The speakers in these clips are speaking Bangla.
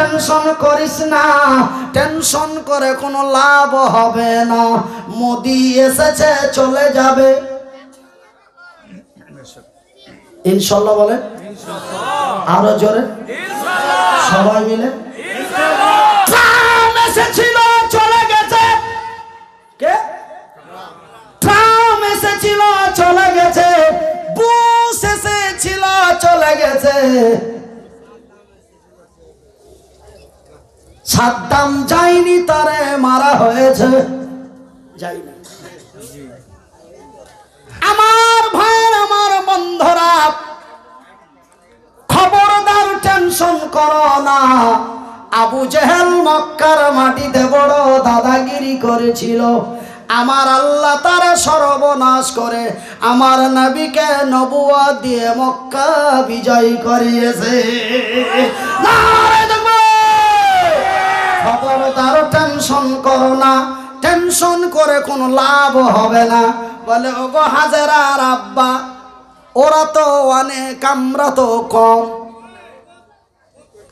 টেনশন করিস না, টেনশন করে কোনো লাভ হবে না। মোদি এসেছে চলে যাবে, ইনশাআল্লাহ বলে, আরো জোরে সবাই মিলে। ট্রাম্প এসেছিল চলে গেছে, কে? ট্রাম্প এসেছিল চলে গেছে, বুশ এসেছিল চলে গেছে, সাদ্দাম যায়নি, তারে মারা হয়েছে, যায়নি। আমার ভাইয়ের, আমার বন্ধুরা, খবরদার টেনশন করো না। আবু জেহেল মক্কার মাটিতে বড় দাদাগিরি করেছিল, আমার আল্লাহ তার সর্বনাশ করে আমার নবীকে নবুয়ত দিয়ে মক্কা বিজয় করিয়েছে। খবরদার টেনশন করো না, টেনশন করে কোনো লাভ হবে না। বলে ওগো হাজেরার আব্বা, ওরা তো অনেক আমরা তো কম।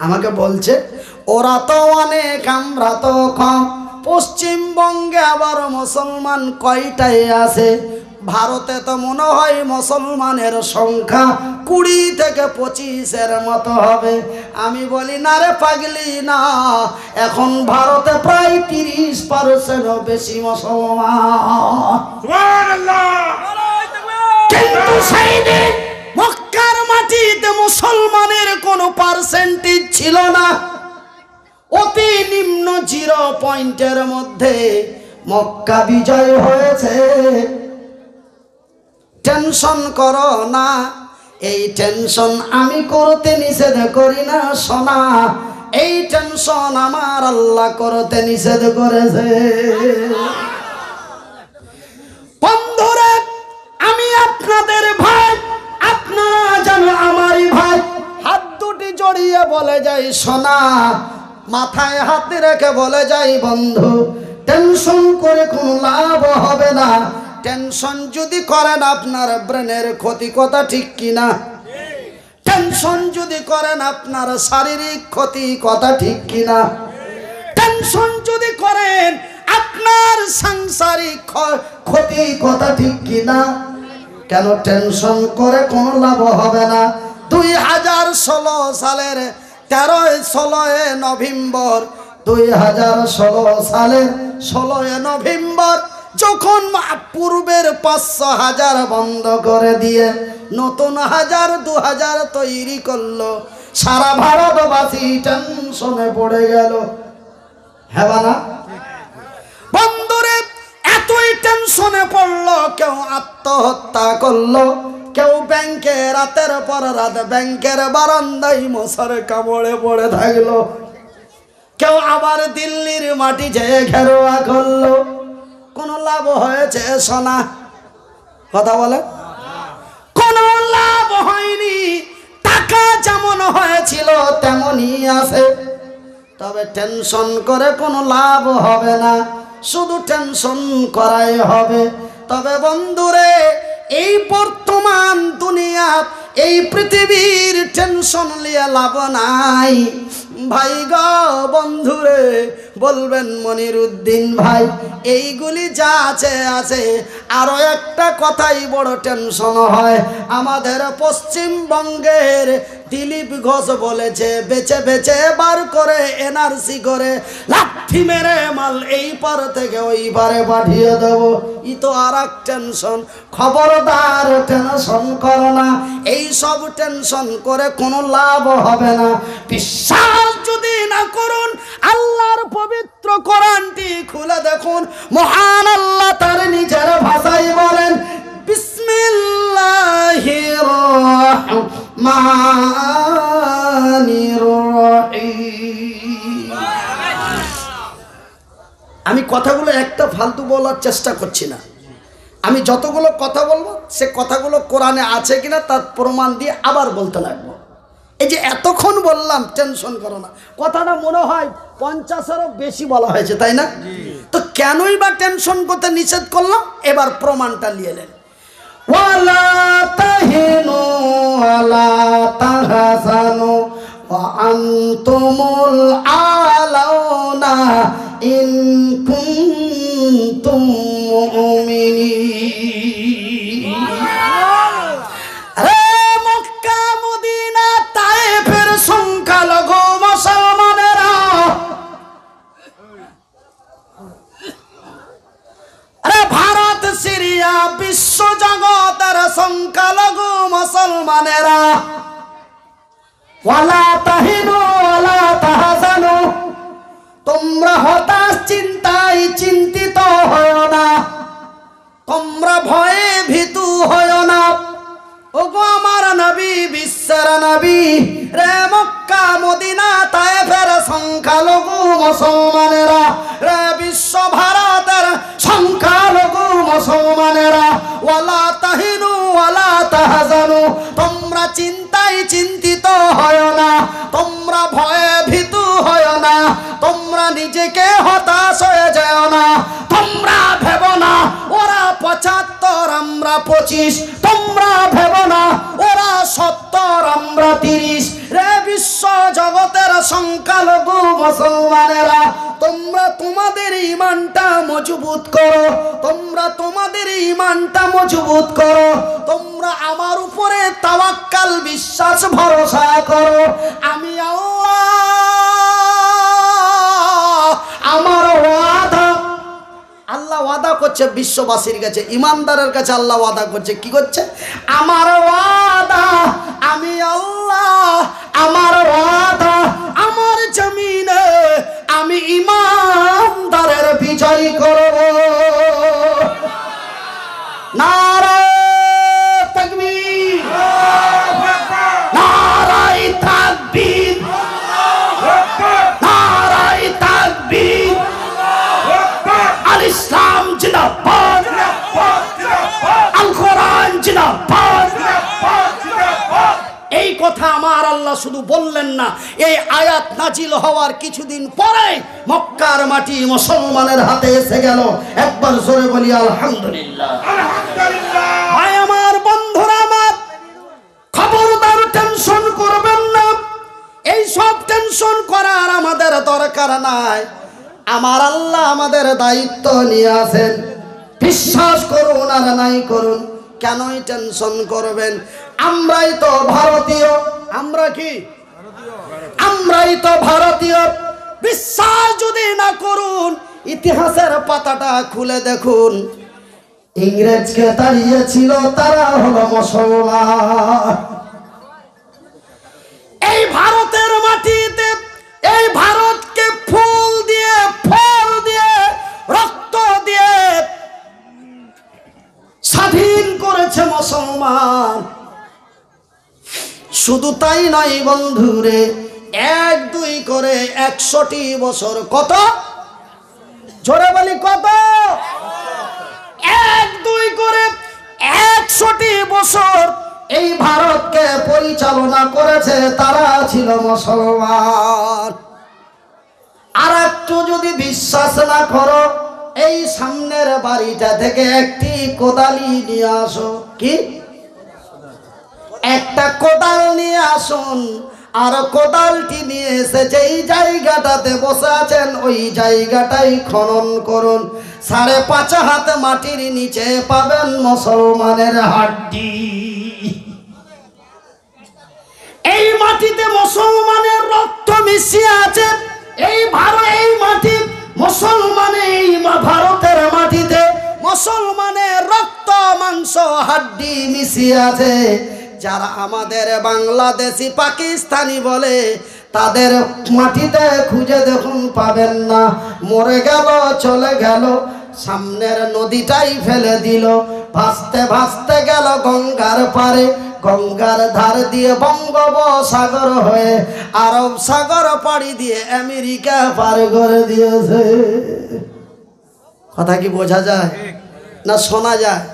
আমাকে বলছে ওরা তো অনেক আমরা তো কম। পশ্চিমবঙ্গে আবার মুসলমান কয়টাই আছে? ভারতে তো মনে হয় মুসলমানের সংখ্যা 20 থেকে 25-এর মতো হবে। আমি বলি না রে পাগলি না, এখন ভারতে প্রায় 30%-ও বেশি মুসলমান। কিন্তু সেই দিন মক্কার মাটিতে মুসলমানের কোনো পার্সেন্টেজ ছিল না, অতি নিম্ন 0 পয়েন্টের মধ্যে মক্কা বিজয় হয়েছে। টেনশন করো না, এই টেনশন আমি করতে নিষেধ করি না সোনা, এই টেনশন আমার আল্লাহ করতে নিষেধ করেছে। বন্ধুরা, আমি আপনাদের ভাই, আপনারা জানো আমারই ভাই। হাত দুটি জড়িয়ে বলে যাই সোনা, মাথায় হাত রেখে বলে যাই বন্ধু, টেনশন করে কোনো লাভ হবে না। টেনশন যদি করেন আপনার ব্রেনের ক্ষতি, কথা ঠিক কিনা? টেনশন যদি করেন আপনার শারীরিক ক্ষতি, কথা ঠিক কিনা? টেনশন যদি করেন আপনার সাংসারিক ক্ষতি, কথা ঠিক কিনা? কেন টেনশন করে কোনো লাভ হবে না। 2016 সালের 13-16 নভেম্বর, 2016 সালের 16 নভেম্বর যখন পূর্বের 500,000 বন্ধ করে দিয়ে নতুন 1000-2000 তৈরি করলো, সারা ভারতবাসী টেনশনে পড়ে গেল। হ্যাঁ না বন্ধুরে? এতই টেনশনে পড়লো, কেউ আত্মহত্যা করলো, কেউ ব্যাংকে রাতের পর রাত ব্যাংকের বারান্দায় মশার কামড়ে পড়ে থাকলো, কেউ আবার দিল্লির মাটি যেয়ে ঘেরোয়া করলো। কোন লাভ হয়েছে সোনা? কথা বলে, কোন লাভ হয়নি। টাকা যেমন হয়েছিল তেমনই আছে, তবে টেনশন করে কোনো লাভ হবে না, শুধু টেনশন করাই হবে। তবে বন্ধুরে, এই বর্তমান দুনিয়া, এই পৃথিবীর টেনশন নিয়ে লাভ নাই ভাই গো। বন্ধুরে বলবেন মনিরুদ্দিন ভাই, এইগুলি যা আছে আছে, আরো একটা কথাই বড় টেনশন হয়। আমাদের পশ্চিমবঙ্গের দিলীপ ঘোষ বলেছে বেচে বেচে বার করে এনআরসি করে লাঠি মেরে মাল এই পার থেকে ওই পারে পাঠিয়ে দেব। ই তো আর এক টেনশন। খবরদার টেনশন করো না, এই সব টেনশন করে কোনো লাভ হবে না। বিশ্বাস যদি না করুন, আল্লাহর পবিত্র কোরআনটি খুলে দেখুন, মহান আল্লাহ তার নিজের ভাষায় বলেন, বিসমিল্লাহির রহমানির রহিম। আমি কথাগুলো একটা ফালতু বলার চেষ্টা করছি না, আমি যতগুলো কথা বলবো সে কথাগুলো কোরআনে আছে কিনা তার প্রমাণ দিয়ে আবার বলতে লাগবো। এই যে এতক্ষণ বললাম টেনশন করো না, কথাটা মনে হয় 50-এরও বেশি বলা হয়েছে, তাই না? তো কেনই বা টেনশন করতে নিষেধ করলাম, এবার প্রমাণটা নিয়ে এলেন। ওয়ালা তাহিনু ওয়ালা তাহজানু ওয়া আনতুমুল আলাউনা ইন কুনতুম মুমিনিন। রে মক্কা মদিনা তায়েফের সংখ্যালঘু মুসলমানেরা, আরে ভারত সিরিয়া বিশ্ব জগতের সংখ্যালঘু মুসলমানেরা, ওয়ালা তাহিনু ওয়ালা তাহজানু, তোমরা হতাশ চিন্তায় চিন্তিত হয় না, তোমরা ভয়ে ভীতু হয় না। ওগো আমার নবী, বিশ্বের নবী, রে মক্কা মদিনা তায়েফের সংখ্যালঘু মুসলমানেরা, রে বিশ্ব ভারতের সংখ্যালঘু মুসলমানেরা, ওয়ালা তাহিনু ওয়ালা তাহজানু, তোমরা চিন্তায় চিন্তিত হয় না, তোমরা ভয়ে ভীতু হয় না, তোমরা নিজেকে হতাশ হয়ে যাও না, তোমরা ভেবো না ওরা 75 আমরা 25, তোমরা ভেবো না ওরা 70 আমরা 30। রে বিশ্ব জগতের সংখ্যালঘু মুসলমানেরা, তোমরা তোমাদের ঈমানটা মজবুত করো, তোমরা তোমাদের ঈমানটা মজবুত করো, তোমরা আমার উপরে তাওয়াক্কাল বিশ্বাস ভরসা করো। আমি আল্লাহ, আমার ওয়াদা, আল্লাহ ওয়াদা করছে বিশ্ববাসীর কাছে, ইমানদারের কাছে আল্লাহ ওয়াদা করছে, কি করছে? আমার ওয়াদা, আমি আল্লাহ, আমার ওয়াদা, আমার জমিনে আমি ইমানদারের বিজয় করব। নারে তাকবীর, নারে তাকবীর, নারে তাকবীর, আল ইসলাম জিন্দাবাদ, আল কোরআন জিন্দাবাদ। এই কথা আমার আল্লাহ শুধু বললেন না, এই আয়াত নাজিল হওয়ার কিছুদিন পরে মক্কার মাটি মুসলমানের হাতে এসে গেল। একবার জোরে বলি আলহামদুলিল্লাহ। ভাই আমার, বন্ধুরা আমার, খবরদার টেনশন করবেন না, এই সব টেনশন করার আমাদের দরকার নাই। আমার আল্লাহ আমাদের দায়িত্ব নিয়ে আছেন, বিশ্বাস করুন আর নাই করুন, কেনই টেনশন করবেন? আমরাই তো ভারতীয়। আমরা কি? আমরাই তো ভারতীয়। বিশ্বাস যদি না করুন, ইতিহাসের পাতাটা খুলে দেখুন, ইংরেজকে তাড়িয়েছিল তারা হলো মুসলমান। এই ভারতের মাটিতে, এই ভারতকে ফুল দিয়ে, ফল দিয়ে, রক্ত দিয়ে স্বাধীন করেছে মুসলমান। শুধু তাই নয় বন্ধুরে, 1-2 করে 100টি বছর, কত জোরে বলি কত? 1-2 করে 100টি বছর এই ভারতকে পরিচালনা করেছে, তারা ছিল মুসলমান। আর একটু যদি বিশ্বাস না করো, এই সামনের বাড়িটা থেকে একটি কোদালি নিয়ে আসো। কি? একটা কোদাল নিয়ে আসুন, আর কোদালটি নিয়ে এসে যেই জায়গাটাতে বসে আছেন ওই জায়গাটাই খনন করুন। 5.5 হাত মাটির নিচে পাবেন মুসলমানের হাড্ডি। এই মাটিতে মুসলমানের রক্ত মিশিয়ে আছে। এই মাটি মুসলমানের, এই ভারতের মাটিতে মুসলমানের রক্ত মাংস হাড্ডি মিশিয়ে আছে। যারা আমাদের বাংলাদেশি পাকিস্তানি বলে, তাদের মাটিতে খুঁজে দেখুন, পাবেন না। মরে গেল, চলে গেল, সামনের নদীটাই ফেলে দিল, ভাসতে ভাসতে গেল গঙ্গার পারে, গঙ্গার ধার দিয়ে বঙ্গোপসাগর হয়ে আরব সাগর পাড়ি দিয়ে আমেরিকা পার করে দিয়েছে। কথা কি বোঝা যায় না শোনা যায়?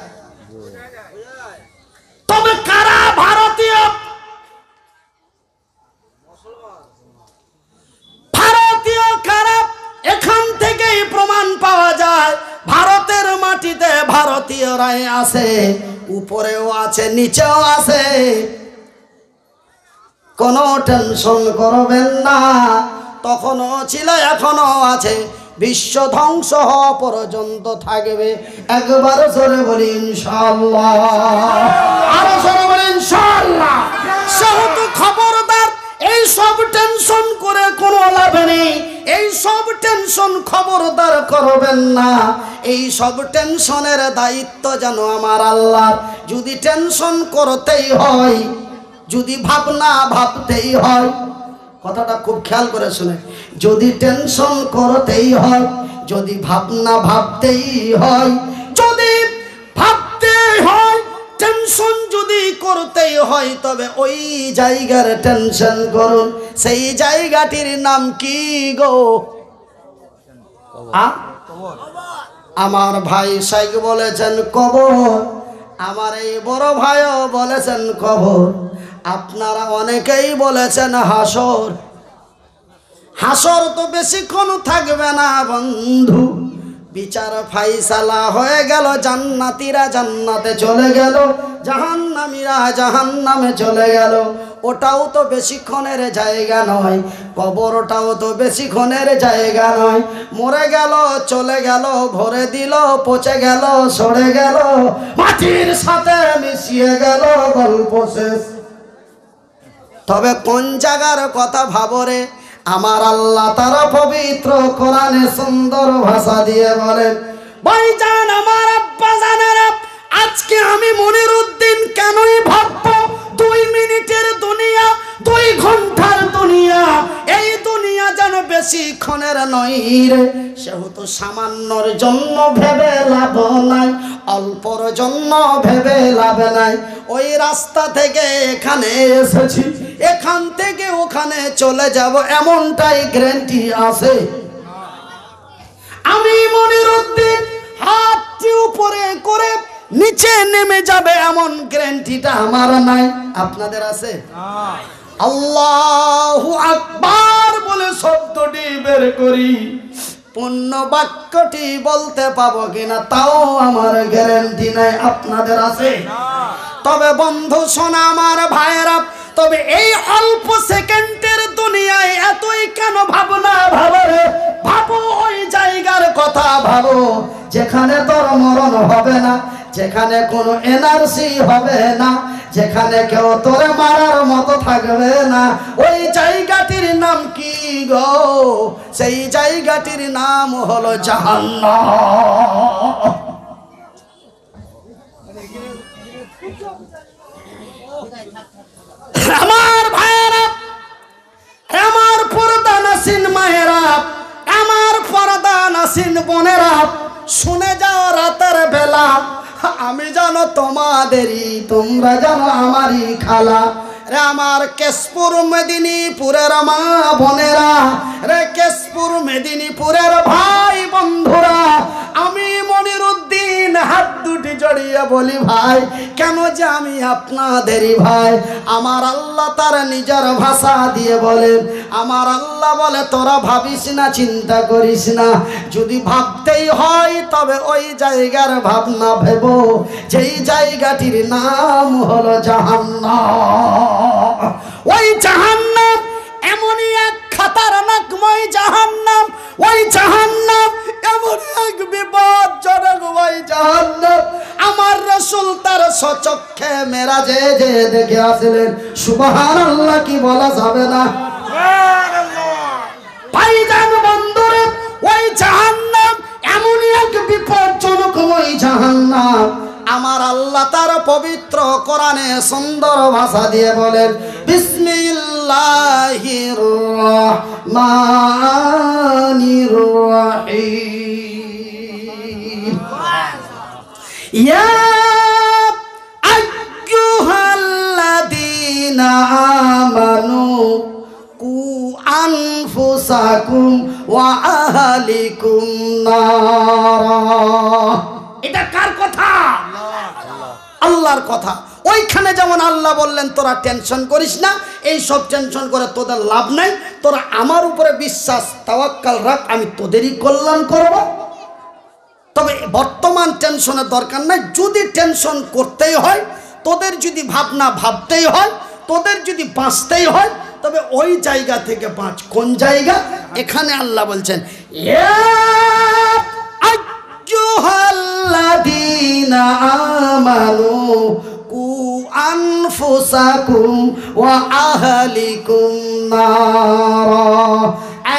তবে কারা ভারতীয়? ভারতীয় কারা? এখান থেকেই প্রমাণ পাওয়া যায়। ভারতের মাটিতে ভারতীয়রাই আছে, উপরেও আছে, নিচেও আছে। কোনো টেনশন করবেন না। তখনও ছিল, এখনো আছে, বিশ্ব ধ্বংস হওয়া পর্যন্ত থাকবে। একবার জোরে বলি ইনশাআল্লাহ, আরো জোরে বলি ইনশাআল্লাহ। সেহেতু খবরদার এই সব টেনশন করে কোনো লাভ নেই। এই সব টেনশন খবরদার করবেন না। এই সব টেনশনের দায়িত্ব যেন আমার আল্লাহ। যদি টেনশন করতেই হয়, যদি ভাবনা ভাবতেই হয়, কথাটা খুব খেয়াল করে শুনে, যদি টেনশন করতেই হয়, যদি ভাবনা ভাবতেই হয়, যদি ভাবতে হয়, টেনশন যদি করতেই হয়, তবে ওই জায়গার টেনশন করুন। সেই জায়গাটির নাম কি গো? আমার ভাই শাইখ বলেছেন কবর, আমার এই বড় ভাইও বলেছেন কবর, আপনারা অনেকেই বলেছেন হাসর। হাসর তো বেশিক্ষণ থাকবে না বন্ধু। বিচার ফাইসালা হয়ে গেল, জান্নাতীরা জান্নাতে চলে গেল, জাহান্নামীরা জাহান্নামে চলে গেল। ওটাও তো বেশিক্ষণের জায়গা নয়, কবরটাও তো বেশিক্ষণের জায়গা নয়। মরে গেল, চলে গেল, ভরে দিল, পচে গেল, সরে গেল, মাটির সাথে মিশিয়ে গেল, গল্প শেষ। তবে কোন জায়গার কথা ভাবরে? আমার আল্লাহ তারা পবিত্র কোরআনে সুন্দর ভাষা দিয়ে বলেন, ভাইজান আমার আব্বা জানেরা, আজকে আমি মনিরউদ্দিন কেনই ভাববো 2 মিনিটের দুনিয়া, 2 ঘন্টার দুনিয়া, এই দুনিয়া যেন বেশিক্ষণের নয় রে। সেহেতু সামান্যর জন্য ভেবে লাভ নাই, অল্পর জন্য ভেবে লাভ নাই। ওই রাস্তা থেকে এখানে এসেছি, এখান থেকে ওখানে চলে যাব, এমনটাই গ্যারান্টি আছে? আমি মনিরউদ্দিন হাতটি উপরে করে নিচে নেমে যাবে, এমন গ্যারান্টিটা আমার নাই। আপনাদের আছে? আল্লাহু আকবার বলে শব্দটি বের করি, পূর্ণ বাক্যটি বলতে পাবো কিনা তাও আমার গ্যারান্টি নাই। আপনাদের আছে? তবে বন্ধু শোনা আমার ভাইয়েরা, তবে এই অল্প সেকেন্ডের দুনিয়ায় এতই কেন ভাবনা ভাবো রে? ভাবো ওই জায়গার কথা ভাবো যেখানে তোর মরণ হবে না, যেখানে কোনো এনার্জি হবে না, যেখানে কেউ তোরে মারার মতো থাকবে না। ওই জায়গাটির নাম কি গো? সেই জায়গাটির নাম হলো জাহান্নাম। আমার ভাইয়েরা, আমার পর্দা নাসিন মায়েরা, আমার পর্দা নাসিন বোনেরা, শুনে যাও রাতের বেলা, আমি জানো তোমাদেরই, তোমরা জানো আমারই খালা রে। আমার কেশপুর মেদিনীপুরের মা বোনেরা রে, কেশপুর মেদিনীপুরের ভাই বন্ধুরা, আমি মনিরউদ্দিন হাত দুটি জড়িয়ে বলি ভাই, কেন যে আমি আপনাদেরই ভাই। আমার আল্লাহ তার নিজের ভাষা দিয়ে বলেন, আমার আল্লাহ বলে তোরা ভাবিস না, চিন্তা করিস না, যদি ভাবতেই হয় তবে ওই জায়গার ভাবনা ভেবো, যেই জায়গাটির নাম হলো জাহান্নাম। ওই জাহান্নাম এমনই এক খতরনাকময় জাহান্নাম, ওই জাহান্নাম এমন এক বিপজ্জনক ওই জাহান্নাম। আমার রাসূল তার সচক্ষে মেরাজে যে দেখে আসলেন, সুবহানাল্লাহ কি বলা যাবে না? ভাইজান বন্ধুরে, ওই জাহান্নাম এমনই এক বিপজ্জনক ওই জাহান্নাম। আমার আল্লাহ তার পবিত্র কোরআনে সুন্দর ভাষা দিয়ে বলেন, বিসমিল্লাহির রহমানির রহিম, ইয়া আইয়ুহাল্লাযীনা আমানু কু আনফুসাকুম ওয়া আহলিকুম নারা। এটা কার কথা? আল্লাহর কথা। ওইখানে যেমন আল্লাহ বললেন তোরা টেনশন করিস না, এই সব টেনশন করে তোদের লাভ নাই, তোরা আমার উপরে বিশ্বাস তাওয়াক্কাল রাখ, আমি তোদেরই কল্যাণ করব। তবে বর্তমান টেনশনের দরকার নাই। যদি টেনশন করতেই হয়, তোদের যদি ভাবনা ভাবতেই হয়, তোদের যদি বাঁচতেই হয় তবে ওই জায়গা থেকে বাঁচ। কোন জায়গা? এখানে আল্লাহ বলছেন ইয়া আইয়ুহাল্লাযীনা আমানু কু আনফুসাকুম ওয়া আহলিকুম নারা।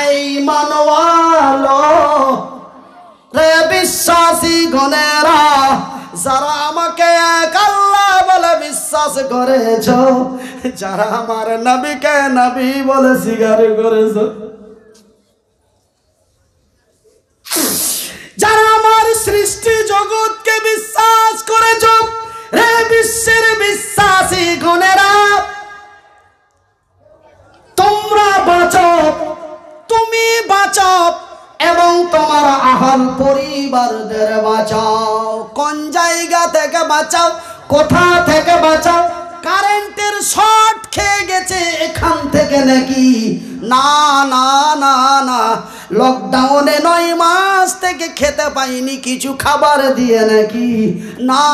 এই মানওয়ালো রে বিশ্বাসী গণেরা, যারা আমাকে এক আল্লাহ বলে বিশ্বাস করেছ, যারা আমার নবীকে নবী বলে স্বীকার করেছ, যারা আমার সৃষ্টি জগৎকে বিশ্বাস করেছ, রে বিশ্বের বিশ্বাসী গণেরা, তোমরা বাঁচো, তুমি বাঁচো এবং তোমার আহল পরিবারদের বাঁচাও। কোন জায়গা থেকে বাঁচাও? কোথা থেকে বাঁচাও? কারেন্টের শর্ট খেয়ে গেছে এখান থেকে নাকি? না না না না, লকডাউনে 9 মাস থেকে খেতে পাইনি কিছু খাবার দিয়ে নাকি? না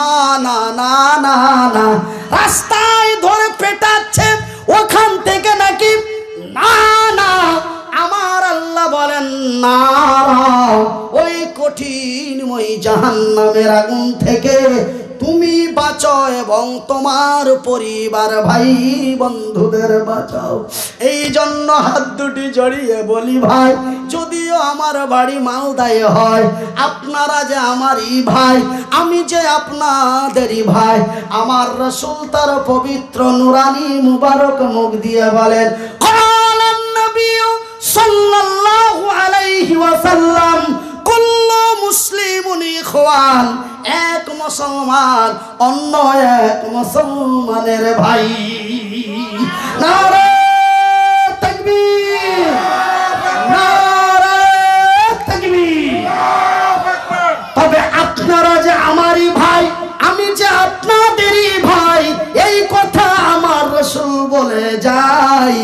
না না না না, রাস্তায় ধরে পেটাচ্ছে ওখান থেকে নাকি? না না, আমার আল্লাহ বলেন না, ওই কঠিনময় জাহান্নামের আগুন থেকে তুমি বাঁচো এবং তোমার পরিবার ভাই বন্ধুদের বাঁচাও। এই জন্য হাত দুটি জড়িয়ে বলি ভাই, যদিও আমার বাড়ি মালদায় হয়, আপনারা যে আমারই ভাই, আমি যে আপনাদেরই ভাই। আমার রাসূল তার পবিত্র নুরানি মুবারক মুখ দিয়ে বলেন, ক্বালান নবী সাল্লাল্লাহু আলাইহি ওয়াসাল্লাম, কুল্লু মুসলিমুন ইখওয়ান, এক মুসলমান অন্য এক মুসলমানের ভাই। নারে তাকবীর, নারে তাকবীর। তবে আপনারা যে আমারই ভাই, আমি যে আপনাদেরই ভাই, এই কথা আমার রাসূল বলে যাই।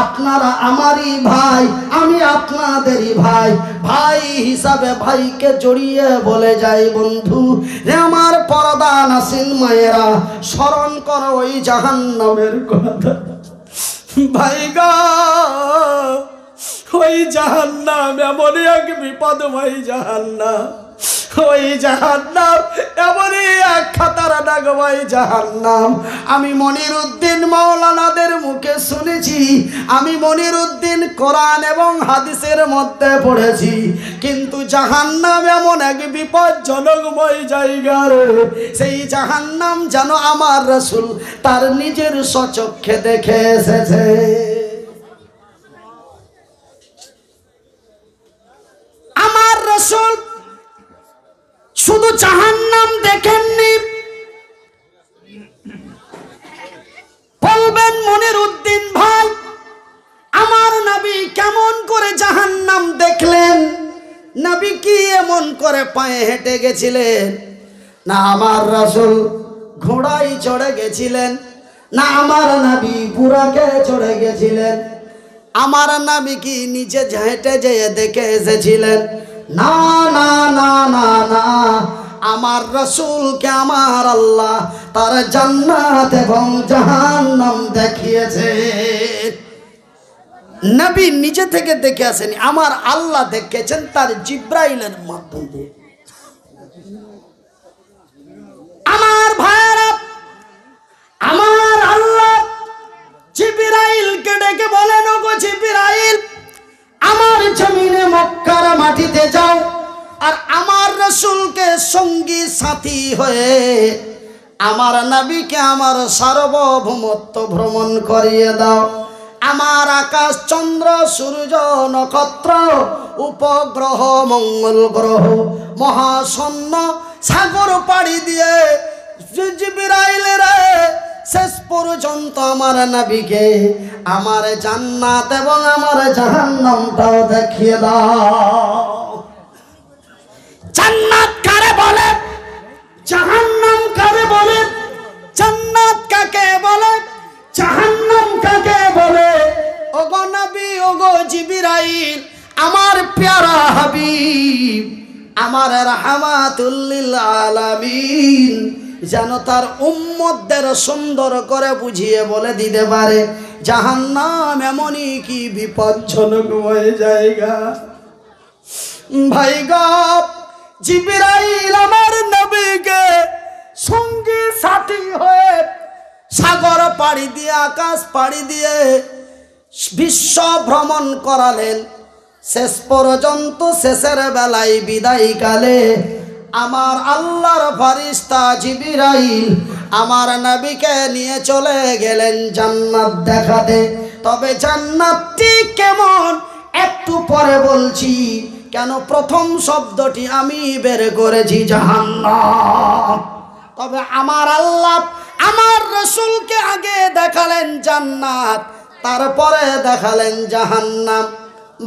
আপনারা আমারই ভাই, আমি আপনাদেরই ভাই। ভাই হিসাবে ভাইকে জড়িয়ে বলে যাই, বন্ধু রে আমার পর্দা নাসিন মায়েরা, স্মরণ করো ওই জাহান্নামের কথা। ভাই গো, ওই জাহান্নাম এমনই এক বিপদময় জাহান্নাম, ওই জাহান্নাম এমনই এক খাতারনাকময় জাহান্নাম। আমি মনিরউদ্দিন মাওলানাদের মুখে শুনেছি, আমি মনিরউদ্দিন কোরআন এবং হাদিসের মধ্যে পড়েছি, কিন্তু জাহান্নাম এমন এক বিপজ্জনকময় জায়গা রে, সেই জাহান্নাম যেন আমার রাসূল তার নিজের স্বচক্ষে দেখে এসেছে। আমার রাসূল শুধু জাহান্নাম দেখেননি, বলবেন মনিরউদ্দিন ভাই আমার নবী কেমন করে জাহান্নাম দেখলেন? নবী কি এমন করে পায়ে হেঁটে গেছিলেন? না আমার রাসূল ঘোড়ায় চড়ে গেছিলেন, না আমার নবী বুরাকে চড়ে গেছিলেন, আমার নবী কি নিচে হেঁটে যেয়ে দেখে এসেছিলেন? না না না না না, আমার রাসূলকে আমার আল্লাহ তার জান্নাত এবং জাহান্নাম দেখিয়েছে। নবী নিজে থেকে দেখে আসেনি, আমার আল্লাহ দেখেছেন তার জিব্রাইলের মাধ্যমে। আমার ভাইরা, আমার আল্লাহ জিবরাইলকে ডেকে বলেন, ওগো জিবরাইল, আমার জমিনে মক্কার মাটিতে যাও আর আমার রাসূলকে সঙ্গী সাথী হয়ে আমার নবীকে আমার সার্বভৌমত্ব ভ্রমণ করিয়ে দাও। আমার আকাশ চন্দ্র সূর্য নক্ষত্র উপগ্রহ মঙ্গল গ্রহ মহাশূন্য সাগর পাড়ি দিয়ে জিবরাইলের শেষ পর্যন্ত আমার নবীকে আমার জান্নাত এবং আমার জাহান্নামটাও দেখিয়ে দাও। জান্নাত কারে বলে, জাহান্নাম কারে বলে, জান্নাত কাকে বলে, জাহান্নাম কাকে বলে? ওগো নবী, ওগো জিবরাইল, আমার প্যারা হাবিব, আমার রাহমাতুল লিল আলামিন, যেন তার উম্মতদের সুন্দর করে বুঝিয়ে বলে দিতে পারে জাহান্নাম এমনই কি বিপজ্জনক জায়গা। ভাই গো, জিবরাইল আমার নবীকে সঙ্গী সাথী হয়ে সাগর পাড়ি দিয়ে আকাশ পাড়ি দিয়ে বিশ্ব ভ্রমণ করালেন। শেষ পর্যন্ত শেষের বেলায় বিদায়কালে আমার আল্লাহর ফেরেশতা জিবরাইল আমার নবীকে নিয়ে চলে গেলেন জান্নাত দেখাতে। তবে জান্নাতটি কেমন একটু পরে বলছি, কেন প্রথম শব্দটি আমি বের করেছি জাহান্নাম। তবে আমার আল্লাহ আমার রাসূলকে আগে দেখালেন জান্নাত, তারপরে দেখালেন জাহান্নাম।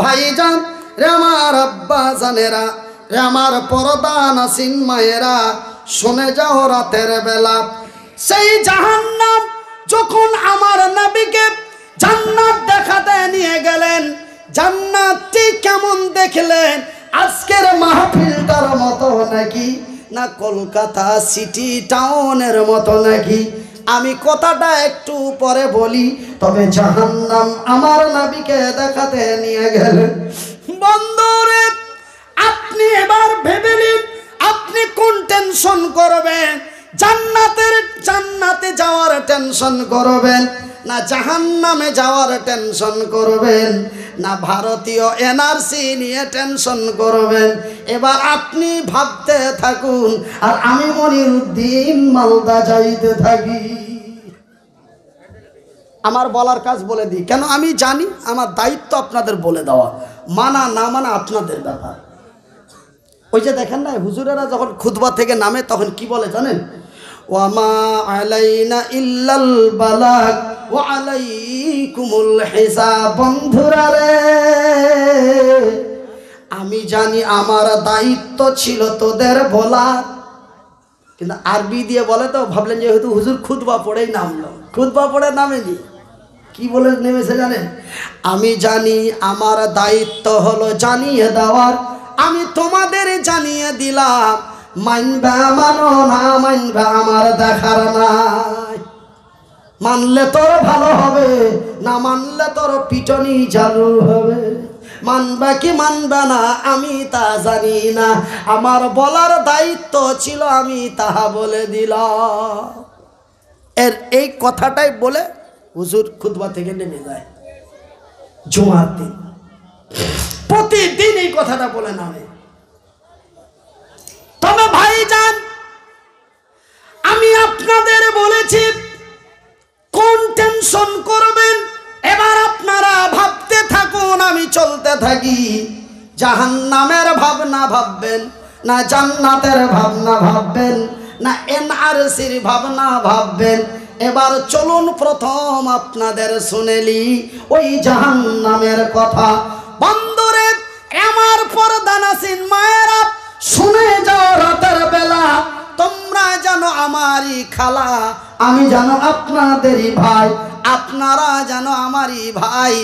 ভাইজান রে আমার আব্বা জানেরা, রে আমার পর্দা নাসিন মায়েরা, শুনে যাও রাতের বেলা সেই জাহান্নাম যখন আমার নবীকে জান্নাত দেখাতে নিয়ে গেলেন, জান্নাতটি কেমন দেখলেন? আজকের মাহফিলটার মতো নাকি না কলকাতা সিটি টাউনের মতো নাকি? আমি কথাটা একটু পরে বলি। তবে জাহান্নাম আমার নবীকে দেখাতে নিয়ে গেলেন। বন্ধুরে, আপনি এবার ভেবে নিন আপনি কোন টেনশন করবেন? জান্নাতে যাওয়ার টেনশন করবেন, না জাহান্নামে যাওয়ার টেনশন করবেন, না ভারতীয় এনআরসি নিয়ে টেনশন করবেন? এবার আপনি ভাবতে থাকুন আর আমি মনিরউদ্দিন মালদা যাইতে থাকি। আমার বলার কাজ বলে দিই, কেন আমি জানি আমার দায়িত্ব আপনাদের বলে দেওয়া, মানা না মানা আপনাদের ব্যাপার। ওই যে দেখেন না হুজুরেরা যখন খুতবা থেকে নামে তখন কি বলে জানেন? ওয়ামা আলাইনা ইল্লাল বালাগ ওয়া আলাইকুমুল হিসাব। বন্ধুরা রে, আমি জানি আমার দায়িত্ব ছিল তোদের বলা, কিন্তু আরবি দিয়ে বলে তো ভাবলেন যে হয়তো হুজুর খুতবা পড়েই নামলো। খুতবা পড়ে নামেনি, কি বলে নেমেছে জানেন? আমি জানি আমার দায়িত্ব হলো জানিয়ে দেওয়ার, আমি তোমাদের জানিয়ে দিলাম। মানবা মানো না মানবা আমার দেখার নাই। মানলে তোর ভালো হবে, না মানলে তোর পিটনি চালু হবে। মানবা কি মানবা না আমি তা জানি না, আমার বলার দায়িত্ব ছিল আমি তাহা বলে দিলাম। এই কথাটাই বলে হুজুর খুতবা থেকে নেমে যায়। জুমার দিন প্রতিদিন এই কথাটা বলে নামে। তবে ভাইজান, আমি আপনাদের বলেছি কোন টেনশন করবেন। এবার আপনারা ভাবতে থাকুন, আমি চলতে থাকি। জাহান্নামের ভাবনা ভাববেন, না জান্নাতের ভাবনা ভাববেন, না এনআরসির ভাবনা ভাববেন? এবার চলুন প্রথম আপনাদের শুনেলি ওই জাহান্নামের কথা। বন্ধুরে, আমার পর্দা নাসিন মায়েরা, শুনে যাও রাতের বেলা, তোমরা জানো আমারই খালা, আমি জানো আপনাদেরই ভাই, আপনারা জানো আমারই ভাই।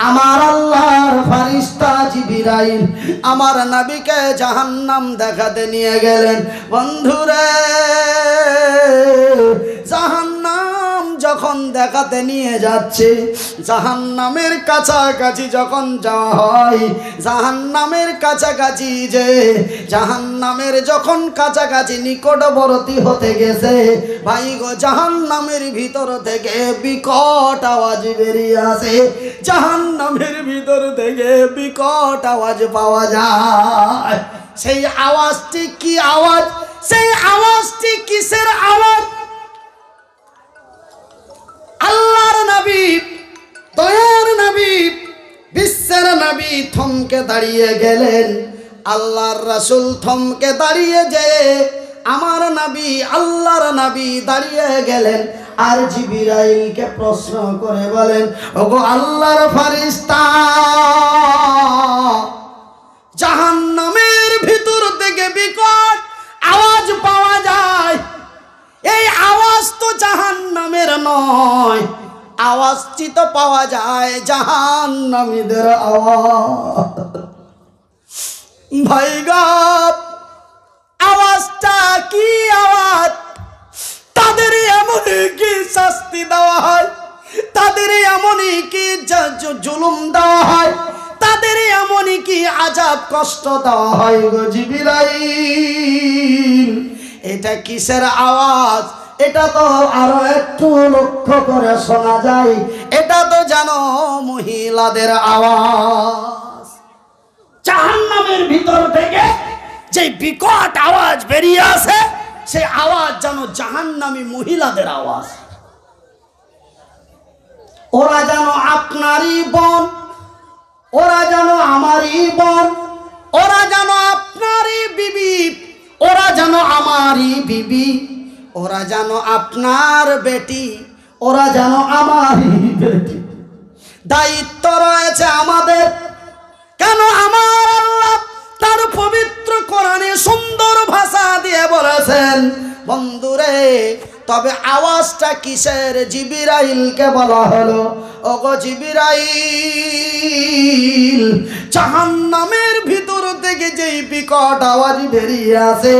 আমার আল্লাহর ফেরেশতা জিবরাইল আমার নবীকে জাহান্নাম দেখাতে নিয়ে গেলেন। বন্ধুরে, জাহান্নাম যখন দেখাতে নিয়ে যাচ্ছে, জাহান্নামের কাছাকাছি যখন যাওয়া হয়, জাহান্নামের কাছাকাছি যে জাহান্নামের যখন কাছাকাছি নিকটবর্তী হতে গেছে, ভাই গো, জাহান্নামের ভিতর থেকে বিকট আওয়াজ বেরিয়ে আসে। জাহান্নামের ভিতর থেকে বিকট আওয়াজ পাওয়া যায়। সেই আওয়াজটি কি আওয়াজ? সেই আওয়াজটি কিসের আওয়াজ? আল্লাহর নবী, দয়ার নবী, বিশ্বের নবী থমকে দাঁড়িয়ে গেলেন। আল্লাহর রাসূল থমকে দাঁড়িয়ে যে আমার নবী, আল্লাহর নবী দাঁড়িয়ে গেলেন আর জিবরাইলকে প্রশ্ন করে বলেন, ওগো আল্লাহর ফেরেশতা, জাহান্নামের ভিতর থেকে বিকট আওয়াজ পাওয়া যায়, এই আওয়াজ তো জাহান্নামের নয়, আওয়াজটি তো পাওয়া যায় জাহান্নামীদের আওয়াজ। ভাই গো, আওয়াজটা কি আওয়াজ? জুলুম দেওয়া হয়, তাদের এমনই কি আযাব কষ্ট দেওয়া হয় গো জিবরাইল। এটা কিসের আওয়াজ? এটা তো আরো একটু লক্ষ্য করে শোনা যায়, এটা তো জানো মহিলাদের আওয়াজ। জাহান্নামের ভিতর থেকে যে বিকট আওয়াজ বেরিয়ে আসে, সেই আওয়াজ জানো জাহান্নামী মহিলাদের আওয়াজ। ওরা জানো আপনারই বোন, ওরা জানো আমারই বোন, ওরা জানো আপনারই বিবি, ওরা জানো আমারই বিবি, ওরা জানো আপনার বেটি, ওরা জানো আমারই বেটি। দায়িত্ব রয়েছে আমাদের। কেন? আমার আল্লাহ তার পবিত্র কোরআনে সুন্দর ভাষা দিয়ে বলেছেন, বন্ধুরে তবে আওয়াজটা কিসের? জিবরাইলকে বলা হলো, ওগো জিবরাইল, জাহান্নামের ভিতর থেকে যেই বিকট আওয়াজ বেরিয়ে আসে,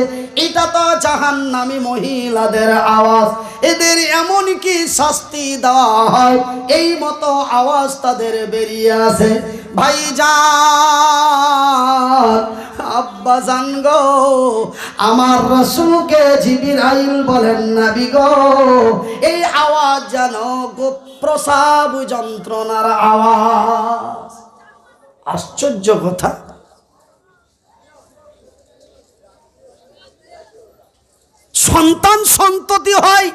এটা তো জাহান্নামী মহিলাদের আওয়াজ। এদের এমন কি শাস্তি দেওয়া হয়, এই মতো আওয়াজ তাদের বেরিয়ে আসে। ভাইজান, আব্বাজান গো, আমার রাসূলকে জিবরাইল বলেন, নবী গো, এই আওয়াজ জানো গো প্রসাব যন্ত্রণার আওয়াজ। আশ্চর্য কথা। সন্তান সন্ততি হয়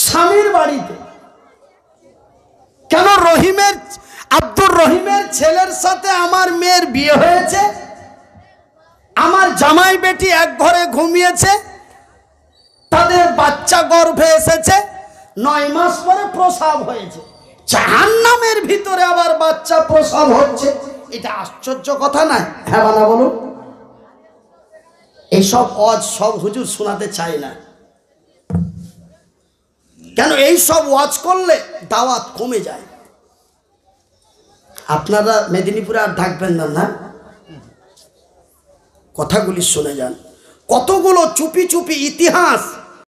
স্বামীর বাড়িতে। কেন? রহিমের, আব্দুর রহিমের ছেলের সাথে আমার মেয়ের বিয়ে হয়েছে, আমার জামাই বেটি এক ঘরে ঘুমিয়েছে, তাদের বাচ্চা গর্ভে এসেছে, 9 মাস পরে প্রসব হয়েছে। জাহান্নামের ভিতরে আবার বাচ্চা প্রসব হচ্ছে, এটা আশ্চর্য কথা নয়? হ্যাঁ না বলুন? এইসব ওয়াজ সব হুজুর শোনাতে চায় না। কেন? এই সব ওয়াজ করলে দাওয়াত কমে যায়। আপনারা মেদিনীপুরে আর থাকবেন না, না? কথাগুলি শুনে যান। কতগুলো চুপি চুপি ইতিহাস